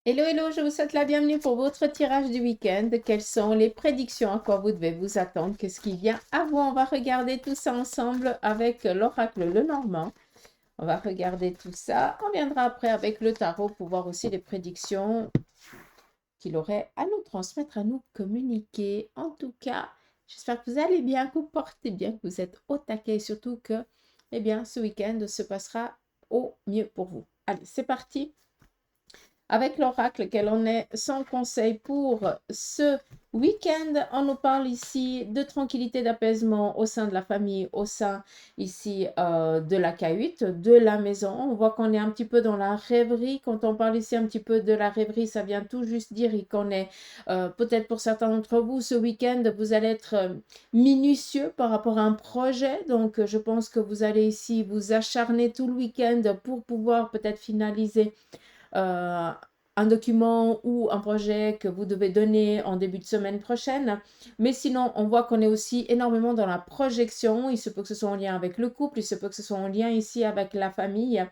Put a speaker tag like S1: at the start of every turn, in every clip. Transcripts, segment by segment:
S1: Hello, hello, je vous souhaite la bienvenue pour votre tirage du week-end. Quelles sont les prédictions, à quoi vous devez vous attendre, qu'est-ce qui vient à vous? On va regarder tout ça ensemble avec l'oracle Lenormand. On va regarder tout ça. On viendra après avec le tarot pour voir aussi les prédictions qu'il aurait à nous transmettre, à nous communiquer. En tout cas, j'espère que vous allez bien, que vous portez bien, que vous êtes au taquet et surtout que, eh bien, ce week-end se passera au mieux pour vous. Allez, c'est parti. Avec l'oracle, quel en est son conseil pour ce week-end? On nous parle ici de tranquillité, d'apaisement au sein de la famille, au sein ici de la cahute, de la maison. On voit qu'on est un petit peu dans la rêverie. Quand on parle ici un petit peu de la rêverie, ça vient tout juste dire qu'on est, peut-être pour certains d'entre vous, ce week-end, vous allez être minutieux par rapport à un projet. Donc, je pense que vous allez ici vous acharner tout le week-end pour pouvoir peut-être finaliser euh, un document ou un projet que vous devez donner en début de semaine prochaine. Mais sinon, on voit qu'on est aussi énormément dans la projection. Il se peut que ce soit en lien avec le couple, il se peut que ce soit en lien ici avec la famille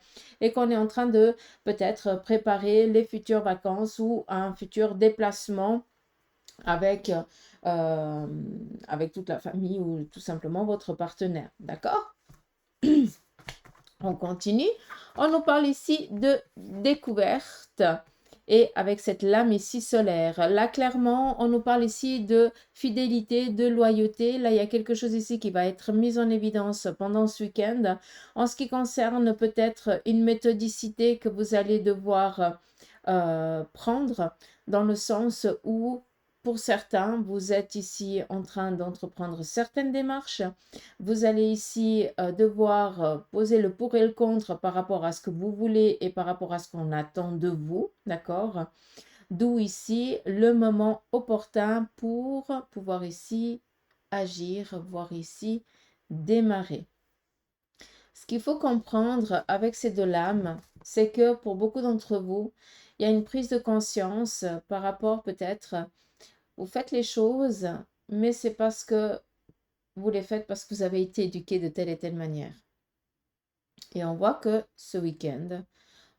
S1: et qu'on est en train de peut-être préparer les futures vacances ou un futur déplacement avec, euh, avec toute la famille ou tout simplement votre partenaire. D'accord? On continue. On nous parle ici de découverte et avec cette lame ici solaire. Là, clairement, on nous parle ici de fidélité, de loyauté. Là, il y a quelque chose ici qui va être mis en évidence pendant ce week-end. En ce qui concerne peut-être une méthodicité que vous allez devoir prendre dans le sens où, pour certains, vous êtes ici en train d'entreprendre certaines démarches. Vous allez ici devoir poser le pour et le contre par rapport à ce que vous voulez et par rapport à ce qu'on attend de vous, d'accord? D'où ici le moment opportun pour pouvoir ici agir, voire ici démarrer. Ce qu'il faut comprendre avec ces deux lames, c'est que pour beaucoup d'entre vous, il y a une prise de conscience par rapport peut-être, vous faites les choses, mais c'est parce que vous les faites parce que vous avez été éduqué de telle et telle manière. Et on voit que ce week-end,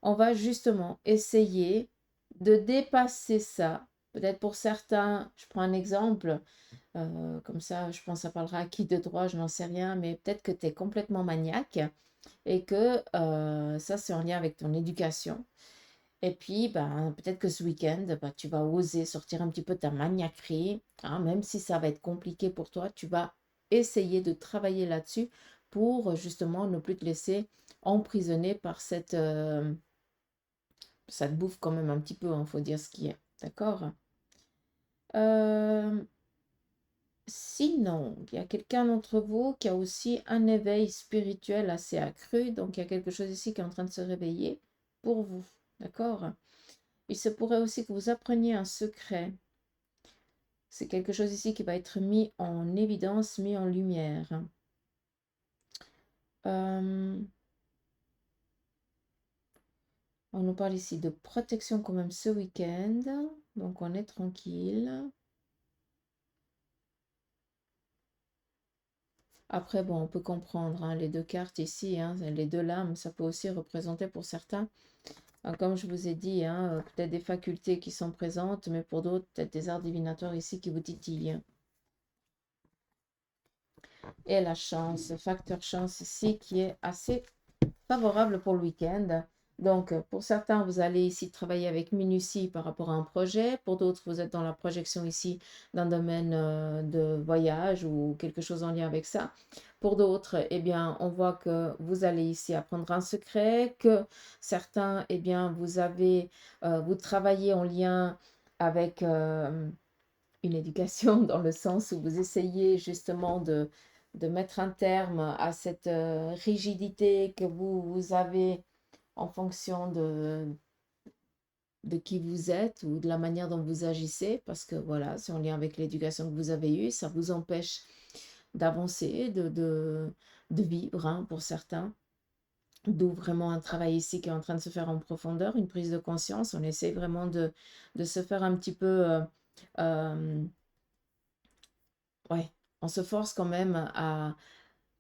S1: on va justement essayer de dépasser ça. Peut-être pour certains, je prends un exemple, comme ça je pense que ça parlera à qui de droit, je n'en sais rien, mais peut-être que tu es complètement maniaque et que ça c'est en lien avec ton éducation. Et puis, ben, peut-être que ce week-end, ben, tu vas oser sortir un petit peu ta maniaquerie, hein, même si ça va être compliqué pour toi, tu vas essayer de travailler là-dessus pour justement ne plus te laisser emprisonner par ça te bouffe quand même un petit peu, il faut dire ce qui est. D'accord? Euh, Sinon, il y a quelqu'un d'entre vous qui a aussi un éveil spirituel assez accru, donc il y a quelque chose ici qui est en train de se réveiller pour vous. D'accord? Il se pourrait aussi que vous appreniez un secret. C'est quelque chose ici qui va être mis en évidence, mis en lumière. Euh, on nous parle ici de protection quand même ce week-end. Donc on est tranquille. Après, bon, on peut comprendre hein, les deux cartes ici, hein, les deux lames, ça peut aussi représenter pour certains, comme je vous ai dit, hein, peut-être des facultés qui sont présentes, mais pour d'autres, peut-être des arts divinatoires ici qui vous titillent. Et la chance, facteur chance ici qui est assez favorable pour le week-end. Donc, pour certains, vous allez ici travailler avec minutie par rapport à un projet. Pour d'autres, vous êtes dans la projection ici d'un domaine de voyage ou quelque chose en lien avec ça. Pour d'autres, eh bien, on voit que vous allez ici apprendre un secret, que certains, eh bien, vous travaillez en lien avec une éducation dans le sens où vous essayez justement de mettre un terme à cette rigidité que vous avez en fonction de qui vous êtes ou de la manière dont vous agissez, parce que voilà, c'est en lien avec l'éducation que vous avez eue, ça vous empêche d'avancer, de vivre hein, pour certains. D'où vraiment un travail ici qui est en train de se faire en profondeur, une prise de conscience. On essaie vraiment de se faire un petit peu euh, ouais, on se force quand même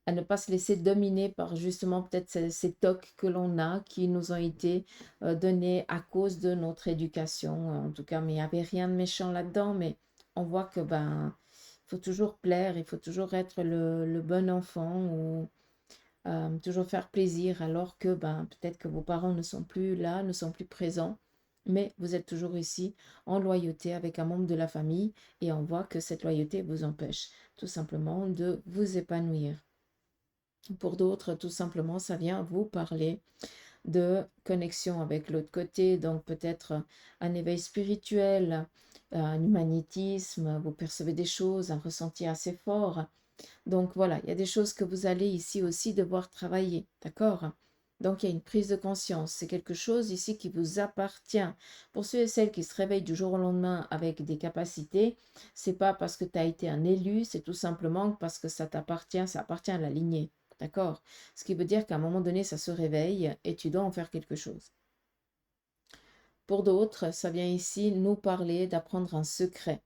S1: à ne pas se laisser dominer par justement peut-être ces tocs que l'on a, qui nous ont été donnés à cause de notre éducation, en tout cas, mais il n'y avait rien de méchant là-dedans, mais on voit que ben, il faut toujours plaire, il faut toujours être le bon enfant, ou toujours faire plaisir, alors que ben, peut-être que vos parents ne sont plus là, ne sont plus présents, mais vous êtes toujours ici en loyauté avec un membre de la famille, et on voit que cette loyauté vous empêche tout simplement de vous épanouir. Pour d'autres, tout simplement, ça vient vous parler de connexion avec l'autre côté, donc peut-être un éveil spirituel, un humanitisme, vous percevez des choses, un ressenti assez fort. Donc voilà, il y a des choses que vous allez ici aussi devoir travailler, d'accord? Donc il y a une prise de conscience, c'est quelque chose ici qui vous appartient. Pour ceux et celles qui se réveillent du jour au lendemain avec des capacités, c'est pas parce que tu as été un élu, c'est tout simplement parce que ça t'appartient, ça appartient à la lignée, d'accord? Ce qui veut dire qu'à un moment donné, ça se réveille et tu dois en faire quelque chose. Pour d'autres, ça vient ici nous parler d'apprendre un secret.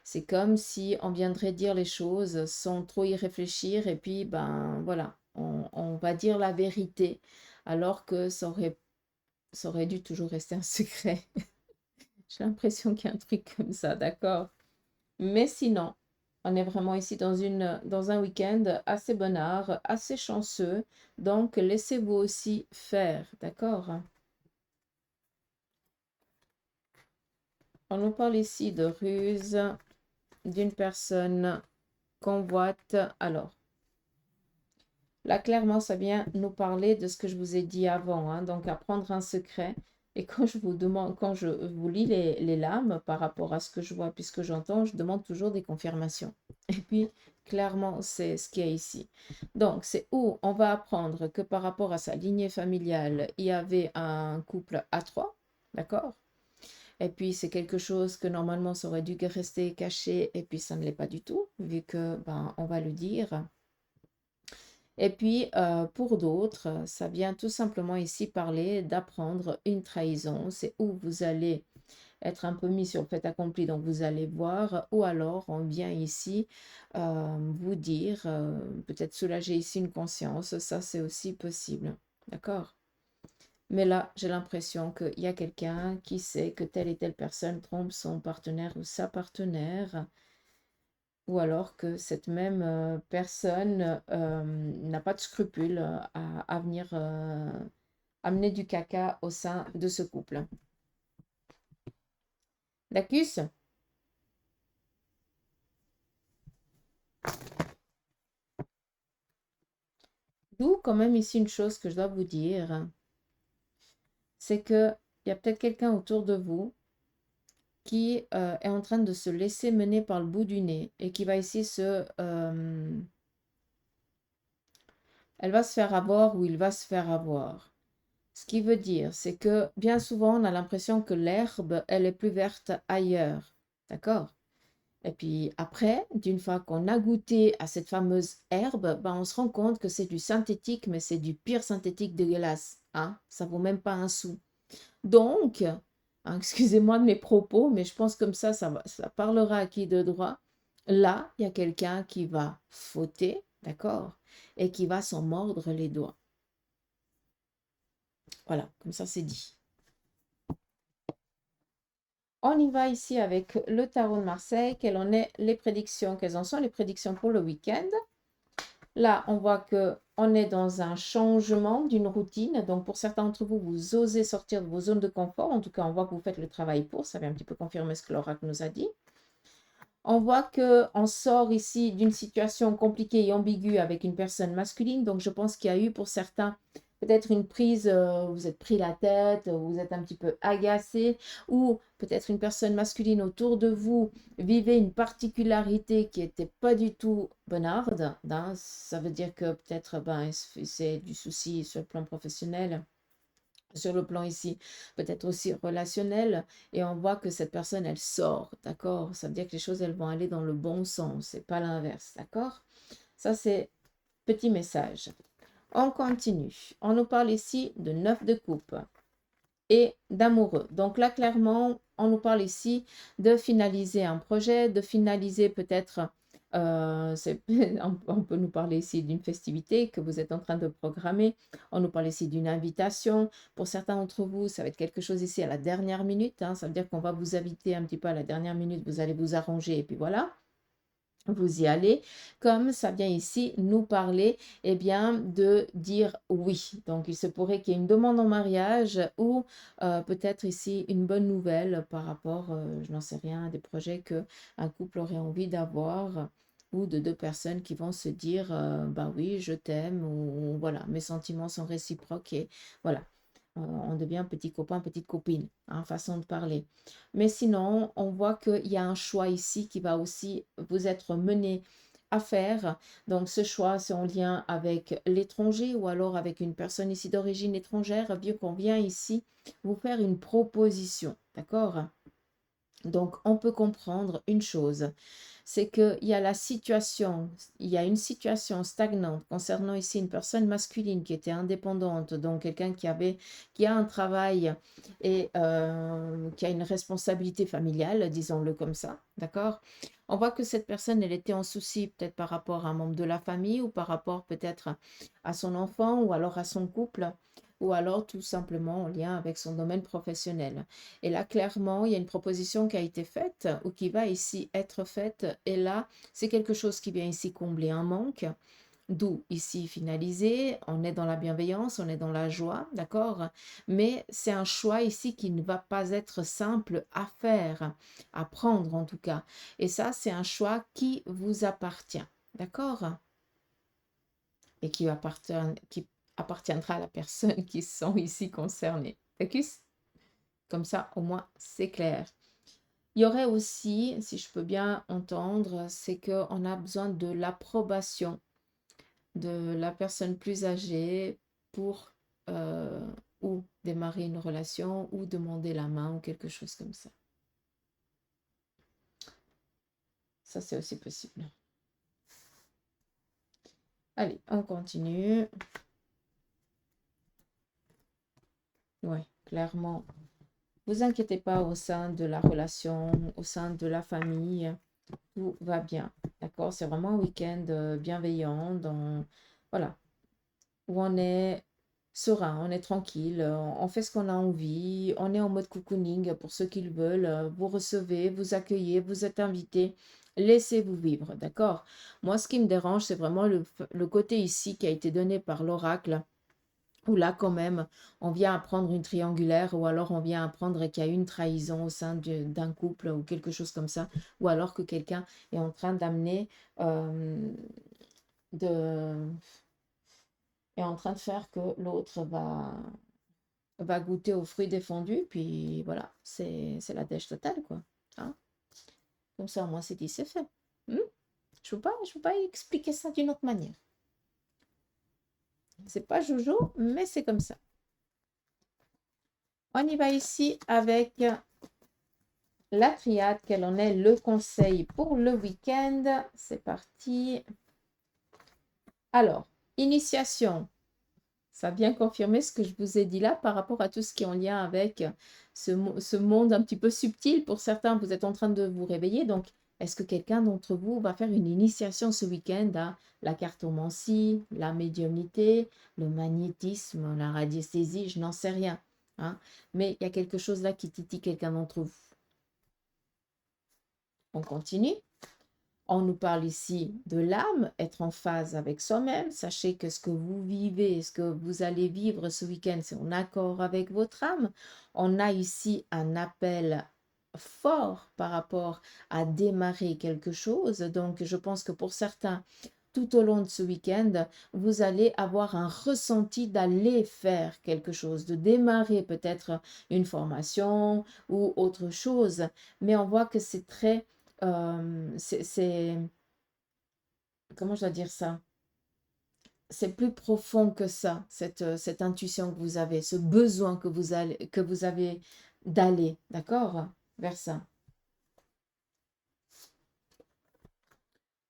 S1: C'est comme si on viendrait dire les choses sans trop y réfléchir, et puis, ben voilà, on va dire la vérité, alors que ça aurait dû toujours rester un secret. J'ai l'impression qu'il y a un truc comme ça, d'accord? Mais sinon, on est vraiment ici dans un week-end assez bonheur, assez chanceux, donc laissez-vous aussi faire, d'accord? On nous parle ici de ruse, d'une personne convoite. Alors, là, clairement, ça vient nous parler de ce que je vous ai dit avant, hein, donc apprendre un secret. Et quand je vous demande, quand je vous lis les lames par rapport à ce que je vois, puis ce que j'entends, je demande toujours des confirmations. Et puis, clairement, c'est ce qu'il y a ici. Donc, c'est où on va apprendre que par rapport à sa lignée familiale, il y avait un couple à trois, d'accord? Et puis, c'est quelque chose que normalement, ça aurait dû rester caché, et puis ça ne l'est pas du tout, vu que, ben, on va le dire. Et puis, pour d'autres, ça vient tout simplement ici parler d'apprendre une trahison. C'est où vous allez être un peu mis sur le fait accompli, donc vous allez voir, ou alors on vient ici vous dire, peut-être soulager ici une conscience, ça c'est aussi possible, d'accord? Mais là, j'ai l'impression qu'il y a quelqu'un qui sait que telle et telle personne trompe son partenaire ou sa partenaire, ou alors que cette même personne n'a pas de scrupule à venir amener du caca au sein de ce couple. Lacus, d'où quand même ici une chose que je dois vous dire, c'est qu'il y a peut-être quelqu'un autour de vous qui est en train de se laisser mener par le bout du nez et qui va ici elle va se faire avoir, ou il va se faire avoir. Ce qui veut dire, c'est que bien souvent, on a l'impression que l'herbe, elle est plus verte ailleurs. D'accord? Et puis après, d'une fois qu'on a goûté à cette fameuse herbe, ben on se rend compte que c'est du synthétique, mais c'est du pire synthétique dégueulasse. Hein? Ça vaut même pas un sou. Donc, hein, excusez-moi de mes propos, mais je pense comme ça parlera à qui de droit. Là, il y a quelqu'un qui va fauter, d'accord? Et qui va s'en mordre les doigts. Voilà, comme ça c'est dit. On y va ici avec le tarot de Marseille. Quelles en est les prédictions? Quelles en sont les prédictions pour le week-end? Là, on voit que on est dans un changement d'une routine. Donc, pour certains d'entre vous, vous osez sortir de vos zones de confort. En tout cas, on voit que vous faites le travail pour. Ça vient un petit peu confirmer ce que l'oracle nous a dit. On voit qu'on sort ici d'une situation compliquée et ambiguë avec une personne masculine. Donc, je pense qu'il y a eu pour certains peut-être une prise, vous êtes pris la tête, vous êtes un petit peu agacé, ou peut-être une personne masculine autour de vous vivait une particularité qui n'était pas du tout bonarde. Hein. Ça veut dire que peut-être c'est du souci sur le plan professionnel, sur le plan ici, peut-être aussi relationnel, et on voit que cette personne, elle sort, d'accord? Ça veut dire que les choses, elles vont aller dans le bon sens, et pas l'inverse, d'accord? Ça, c'est petit message. On continue. On nous parle ici de 9 de coupe et d'amoureux. Donc là, clairement, on nous parle ici de finaliser un projet, de finaliser peut-être On peut nous parler ici d'une festivité que vous êtes en train de programmer. On nous parle ici d'une invitation. Pour certains d'entre vous, ça va être quelque chose ici à la dernière minute, hein. Ça veut dire qu'on va vous inviter un petit peu à la dernière minute. Vous allez vous arranger et puis voilà. Vous y allez, comme ça vient ici nous parler, eh bien, de dire oui. Donc, il se pourrait qu'il y ait une demande en mariage ou peut-être ici une bonne nouvelle par rapport, je n'en sais rien, à des projets que un couple aurait envie d'avoir ou de deux personnes qui vont se dire, bah oui, je t'aime ou voilà, mes sentiments sont réciproques et voilà. On devient petit copain, petite copine, hein, façon de parler. Mais sinon, on voit qu'il y a un choix ici qui va aussi vous être mené à faire. Donc, ce choix, c'est en lien avec l'étranger ou alors avec une personne ici d'origine étrangère, vu qu'on vient ici vous faire une proposition. D'accord? Donc, on peut comprendre une chose, c'est qu'il y a la situation, il y a une situation stagnante concernant ici une personne masculine qui était indépendante, donc quelqu'un qui a un travail et qui a une responsabilité familiale, disons-le comme ça, d'accord? On voit que cette personne, elle était en souci peut-être par rapport à un membre de la famille ou par rapport peut-être à son enfant ou alors à son couple ou alors tout simplement en lien avec son domaine professionnel. Et là, clairement, il y a une proposition qui a été faite ou qui va ici être faite. Et là, c'est quelque chose qui vient ici combler un manque. D'où ici finalisé, on est dans la bienveillance, on est dans la joie, d'accord? Mais c'est un choix ici qui ne va pas être simple à faire, à prendre en tout cas. Et ça, c'est un choix qui vous appartient, d'accord? Et qui appartiendra à la personne qui sont ici concernées. D'accord? Comme ça, au moins, c'est clair. Il y aurait aussi, si je peux bien entendre, c'est qu'on a besoin de l'approbation de la personne plus âgée pour euh, ou démarrer une relation ou demander la main ou quelque chose comme ça. Ça, c'est aussi possible. Allez, on continue. Oui, clairement. Vous inquiétez pas au sein de la relation, au sein de la famille. Tout va bien. D'accord? C'est vraiment un week-end bienveillant dans, voilà, où on est serein, on est tranquille, on fait ce qu'on a envie, on est en mode cocooning pour ceux qui le veulent. Vous recevez, vous accueillez, vous êtes invités. Laissez-vous vivre, d'accord? Moi, ce qui me dérange, c'est vraiment le côté ici qui a été donné par l'oracle où là, quand même, on vient apprendre une triangulaire ou alors on vient apprendre qu'il y a une trahison au sein d'un couple ou quelque chose comme ça, ou alors que quelqu'un est en train d'amener, de, est en train de faire que l'autre va goûter aux fruits défendus, puis voilà, c'est la dèche totale, quoi. Hein. Comme ça, au moins, c'est dit, c'est fait. Hmm. Je peux pas expliquer ça d'une autre manière. C'est pas Jojo, mais c'est comme ça. On y va ici avec la triade, quel en est le conseil pour le week-end. C'est parti. Alors, initiation. Ça vient confirmer ce que je vous ai dit là par rapport à tout ce qui est en lien avec ce monde un petit peu subtil. Pour certains, vous êtes en train de vous réveiller. Donc, est-ce que quelqu'un d'entre vous va faire une initiation ce week-end à la cartomancie, la médiumnité, le magnétisme, la radiesthésie? Je n'en sais rien. Hein. Mais il y a quelque chose là qui titille quelqu'un d'entre vous. On continue. On nous parle ici de l'âme, être en phase avec soi-même. Sachez que ce que vous vivez, ce que vous allez vivre ce week-end, c'est en accord avec votre âme. On a ici un appel fort par rapport à démarrer quelque chose. Donc, je pense que pour certains, tout au long de ce week-end, vous allez avoir un ressenti d'aller faire quelque chose, de démarrer peut-être une formation ou autre chose. Mais on voit que c'est très comment je dois dire ça? C'est plus profond que ça, cette intuition que vous avez, ce besoin que vous avez d'aller, d'accord? Vers ça.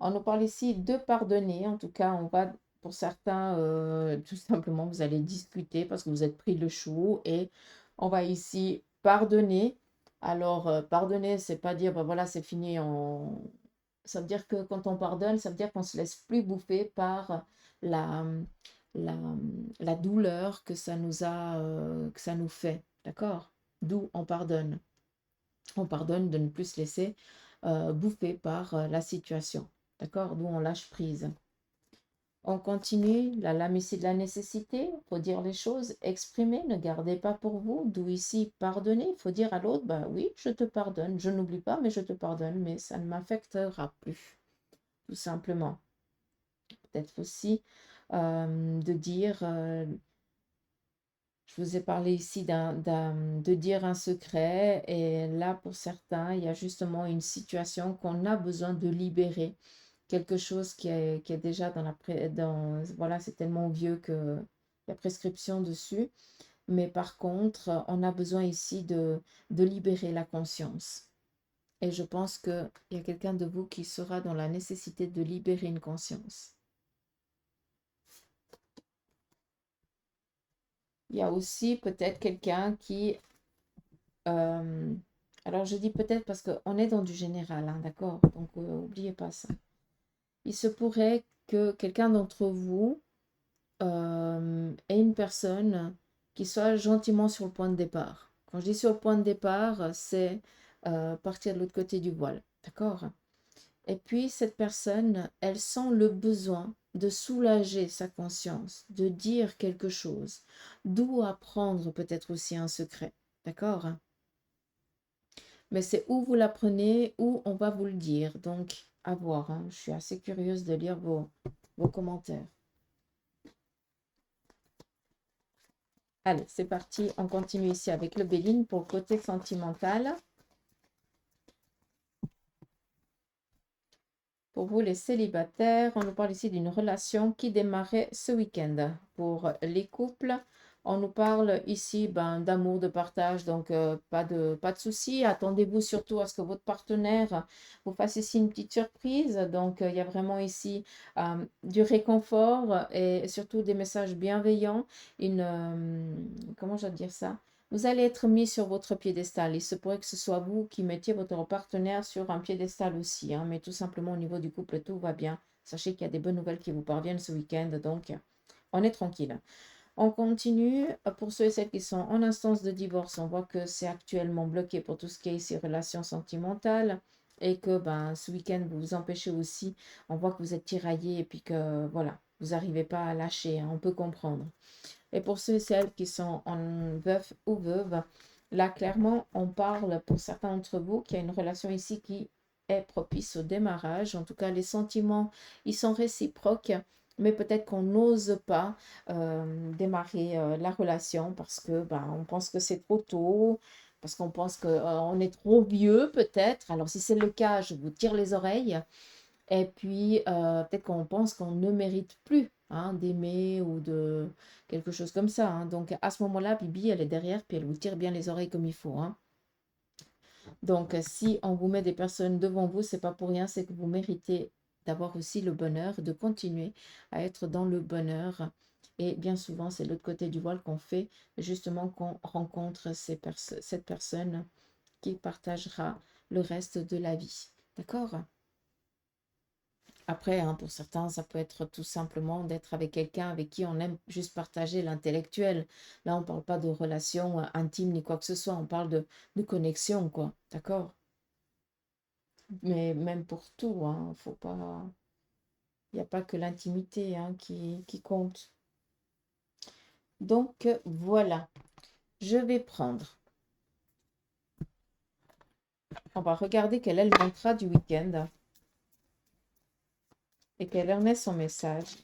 S1: On nous parle ici de pardonner. En tout cas, on va, pour certains, tout simplement, vous allez discuter parce que vous êtes pris le chou et on va ici pardonner. Alors, pardonner, c'est pas dire, ben voilà, c'est fini, ça veut dire que quand on pardonne, ça veut dire qu'on ne se laisse plus bouffer par la, la, la douleur que ça nous a, que ça nous fait. D'accord? D'où on pardonne. On pardonne de ne plus se laisser bouffer par la situation. D'accord? D'où on lâche prise. On continue, la nécessité, il faut dire les choses, exprimer, ne gardez pas pour vous, d'où ici pardonner, il faut dire à l'autre, bah oui, je te pardonne, je n'oublie pas, mais je te pardonne, mais ça ne m'affectera plus, tout simplement. Peut-être aussi de dire, je vous ai parlé ici de dire un secret, et là pour certains, il y a justement une situation qu'on a besoin de libérer, quelque chose qui est déjà voilà, c'est tellement vieux que la prescription dessus. Mais par contre, on a besoin ici de libérer la conscience. Et je pense qu'il y a quelqu'un de vous qui sera dans la nécessité de libérer une conscience. Il y a aussi peut-être quelqu'un qui... alors je dis peut-être parce qu'on est dans du général, hein, d'accord? Donc n'oubliez pas ça. Il se pourrait que quelqu'un d'entre vous est une personne qui soit gentiment sur le point de départ. Quand je dis sur le point de départ, c'est partir de l'autre côté du voile. D'accord? Et puis cette personne, elle sent le besoin de soulager sa conscience, de dire quelque chose, d'où apprendre peut-être aussi un secret. D'accord? Mais c'est où vous l'apprenez, où on va vous le dire. Donc, à voir. Hein. Je suis assez curieuse de lire vos commentaires. Allez, c'est parti. On continue ici avec le Béline pour le côté sentimental. Pour vous, les célibataires, on nous parle ici d'une relation qui démarrait ce week-end. Pour les couples, on nous parle ici d'amour, de partage, donc pas de souci. Attendez-vous surtout à ce que votre partenaire vous fasse ici une petite surprise. Donc, il y a vraiment ici du réconfort et surtout des messages bienveillants. Comment je dois dire ça? Vous allez être mis sur votre piédestal. Il se pourrait que ce soit vous qui mettiez votre partenaire sur un piédestal aussi, hein, mais tout simplement au niveau du couple, tout va bien. Sachez qu'il y a des bonnes nouvelles qui vous parviennent ce week-end, donc on est tranquille. On continue. Pour ceux et celles qui sont en instance de divorce, on voit que c'est actuellement bloqué pour tout ce qui est ici relations sentimentales et que ce week-end, vous vous empêchez aussi. On voit que vous êtes tiraillé et puis que voilà, vous n'arrivez pas à lâcher, hein, on peut comprendre. Et pour ceux et celles qui sont en veuf ou veuve, là, clairement, on parle pour certains d'entre vous qu'il y a une relation ici qui est propice au démarrage. En tout cas, les sentiments, ils sont réciproques, mais peut-être qu'on n'ose pas démarrer la relation parce que on pense que c'est trop tôt, parce qu'on pense qu'on est trop vieux peut-être. Alors, si c'est le cas, je vous tire les oreilles. Et puis, peut-être qu'on pense qu'on ne mérite plus hein, d'aimer ou de quelque chose comme ça. Hein. Donc, à ce moment-là, Bibi, elle est derrière, puis elle vous tire bien les oreilles comme il faut. Hein. Donc, si on vous met des personnes devant vous, c'est pas pour rien, c'est que vous méritez d'avoir aussi le bonheur, de continuer à être dans le bonheur. Et bien souvent, c'est l'autre côté du voile qu'on fait, justement, qu'on rencontre cette personne qui partagera le reste de la vie. D'accord? Après, hein, pour certains, ça peut être tout simplement d'être avec quelqu'un avec qui on aime juste partager l'intellectuel. Là, on ne parle pas de relation intime ni quoi que ce soit, on parle de connexion, quoi. D'accord? Mais même pour tout, hein, faut pas... il n'y a pas que l'intimité hein, qui compte. Donc, voilà. Je vais prendre. On va regarder quel est le mantra du week-end et quel en est son message.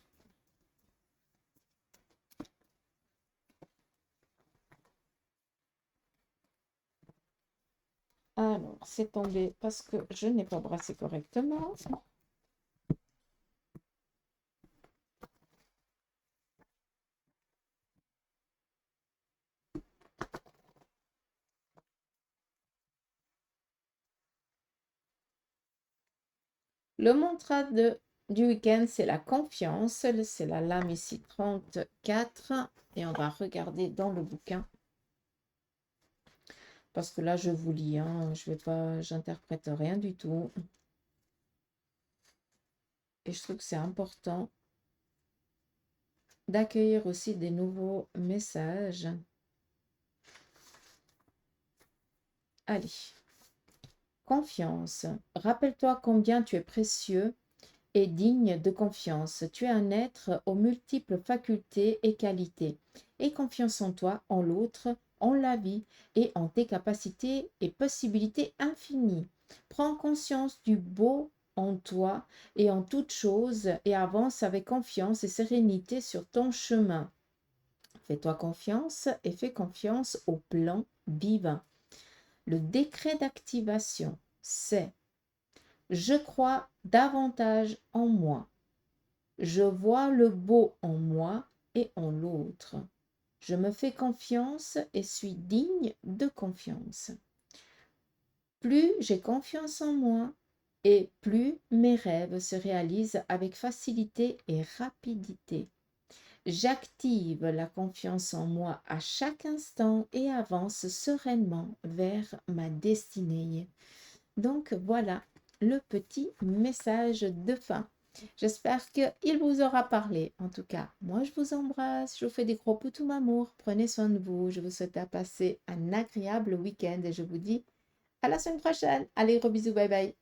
S1: Alors, c'est tombé parce que je n'ai pas brassé correctement. Le mantra du week-end, c'est la confiance. C'est la lame ici 34. Et on va regarder dans le bouquin. Parce que là, je vous lis. Hein, je vais pas, j'interprète rien du tout. Et je trouve que c'est important d'accueillir aussi des nouveaux messages. Allez, confiance. Rappelle-toi combien tu es précieux et digne de confiance. Tu es un être aux multiples facultés et qualités. Aie confiance en toi, en l'autre, en la vie et en tes capacités et possibilités infinies. Prends conscience du beau en toi et en toute chose et avance avec confiance et sérénité sur ton chemin. Fais-toi confiance et fais confiance au plan divin. Le décret d'activation, c'est: je crois davantage en moi. Je vois le beau en moi et en l'autre. Je me fais confiance et suis digne de confiance. Plus j'ai confiance en moi et plus mes rêves se réalisent avec facilité et rapidité. J'active la confiance en moi à chaque instant et avance sereinement vers ma destinée. Donc voilà le petit message de fin. J'espère qu'il vous aura parlé. En tout cas, moi je vous embrasse, je vous fais des gros poutous amour. Prenez soin de vous. Je vous souhaite à passer un agréable week-end et je vous dis à la semaine prochaine. Allez, gros bisous, bye bye.